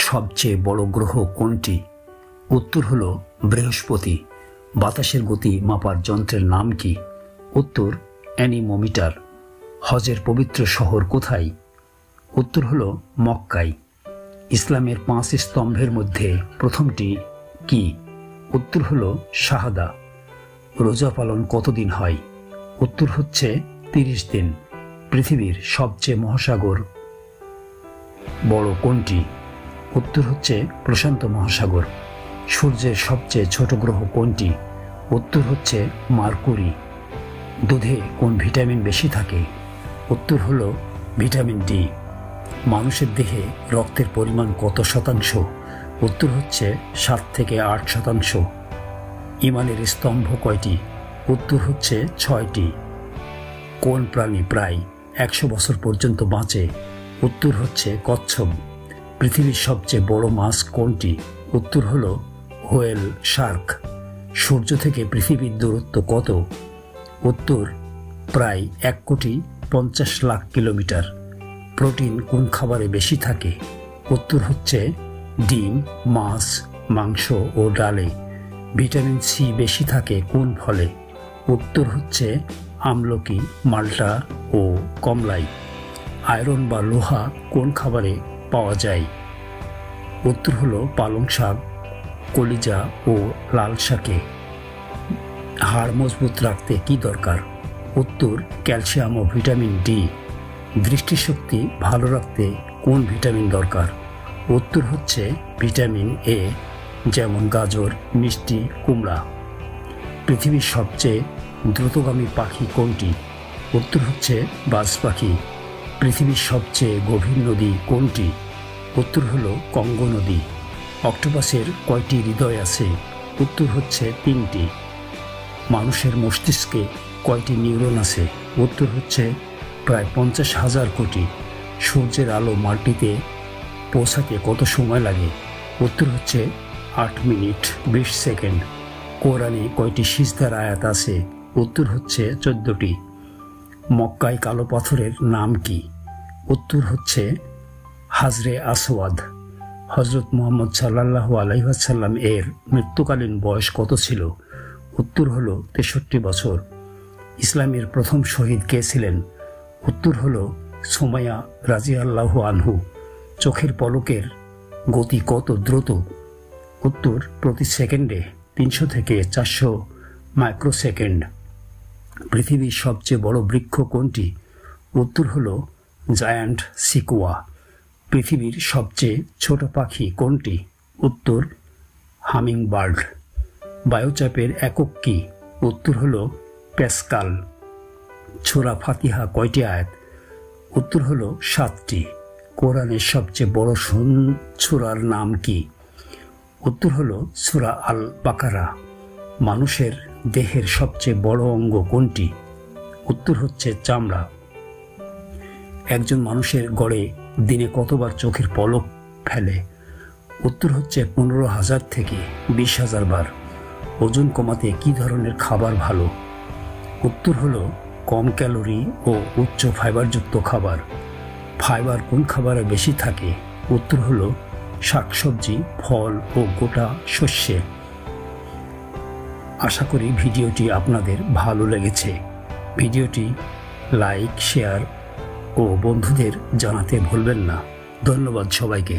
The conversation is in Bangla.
সবচেয়ে বড় গ্রহ কোনটি? উত্তর হলো বৃহস্পতি। বাতাসের গতি মাপার যন্ত্রের নাম কি? উত্তর অ্যানিমোমিটার। হজের পবিত্র শহর কোথায়? উত্তর হলো মক্কায়। ইসলামের 5 স্তম্ভের মধ্যে প্রথমটি কি? উত্তর হলো শাহাদা। রোজা পালন কতদিন হয়? উত্তর হচ্ছে 30 দিন। পৃথিবীর সবচেয়ে মহাসাগর বড় কোনটি? উত্তর হচ্ছে প্রশান্ত মহাসাগর। সূর্যের সবচেয়ে ছোট গ্রহ কোনটি? উত্তর হচ্ছে মার্কুরি। দুধে কোন ভিটামিন বেশি থাকে? উত্তর হলো ভিটামিন ডি। মানুষের দেহে রক্তের পরিমাণ কত শতাংশ? উত্তর হচ্ছে 7 থেকে 8 শতাংশ। ইমানের স্তম্ভ কয়টি? উত্তর হচ্ছে 6টি। কোন প্রাণী প্রায় 100 বছর পর্যন্ত বাঁচে? উত্তর হচ্ছে কচ্ছপ। পৃথিবীর সবচেয়ে বড় মাছ কোনটি? উত্তর হলো হোয়েল শার্ক। সূর্য থেকে পৃথিবীর দূরত্ব কত? উত্তর প্রায় 1,50,00,000 কিলোমিটার। প্রোটিন কোন খাবারে বেশি থাকে? উত্তর হচ্ছে ডিম, মাছ, মাংস ও ডালে। ভিটামিন সি বেশি থাকে কোন ফলে? উত্তর হচ্ছে আমলকি, মাল্টা ও কমলায়। আয়রন বা লোহা কোন খাবারে পাওয়া যায়? উত্তর হলো পালং শাক, কলিজা ও লাল শাকে। হাড় মজবুত রাখতে কি দরকার? উত্তর ক্যালসিয়াম ও ভিটামিন ডি। দৃষ্টিশক্তি ভালো রাখতে কোন ভিটামিন দরকার? উত্তর হচ্ছে ভিটামিন এ, যেমন গাজর, মিষ্টি, কুমড়া। পৃথিবীর সবচেয়ে দ্রুতগামী পাখি কোনটি? উত্তর হচ্ছে বাজ পাখি। পৃথিবীর সবচেয়ে গভীর নদী কোনটি? উত্তর হলো কঙ্গো নদী। অক্টোপাসের কয়টি হৃদয় আছে? উত্তর হচ্ছে 3টি। মানুষের মস্তিষ্কে কয়টি নিউরন আছে? উত্তর হচ্ছে প্রায় 50,000 কোটি। সূর্যের আলো মাটিতে পৌঁছাতে কত সময় লাগে? উত্তর হচ্ছে 8 মিনিট 20 সেকেন্ড। কোরআনে কয়টি সিজদার আয়াত আছে? উত্তর হচ্ছে 14টি। মক্কায় কালো পাথরের নাম কি? উত্তর হচ্ছে হাজরে আসওয়াদ। হজরত মুহাম্মদ সাল্লাল্লাহু আলাইহি ওয়াসাল্লাম এর মৃত্যুকালীন বয়স কত ছিল? উত্তর হলো 63 বছর। ইসলামের প্রথম শহীদ কে ছিলেন? উত্তর হলো সুমাইয়া রাদিয়াল্লাহু আনহু। চোখের পলকের গতি কত দ্রুত? উত্তর প্রতি সেকেন্ডে 300 থেকে 400 মাইক্রোসেকেন্ড। পৃথিবীর সবচেয়ে বড় বৃক্ষ কোনটি? উত্তর হলো জায়ান্ট সিকুয়া। পৃথিবীর সবচেয়ে ছোট পাখি কোনটি? উত্তর হামিং বার্ড। বায়ুচাপের একক কি? উত্তর হলো প্যাসকাল। সূরা ফাতিহা কয়টি আয়াত? উত্তর হলো 7টি। কোরআনের সবচেয়ে বড় সূরার নাম কি? উত্তর হলো সূরা আল বাকারা। মানুষের দেহের সবচেয়ে বড় অঙ্গ কোনটি? উত্তর হচ্ছে চামড়া। একজন মানুষের গড়ে দিনে কতবার চোখের পলক ফেলে? উত্তর হচ্ছে 15,000 থেকে 20,000 বার। ওজন কমাতে কি ধরনের খাবার ভালো? উত্তর হলো কম ক্যালোরি ও উচ্চ ফাইবারযুক্ত খাবার। ফাইবার কোন খাবারে বেশি থাকে? উত্তর হলো শাকসবজি, ফল ও গোটা শস্যে। আশা করি ভিডিওটি আপনাদের ভালো লেগেছে। ভিডিওটি লাইক, শেয়ার ও বন্ধুদের জানাতে ভুলবেন না। ধন্যবাদ সবাইকে।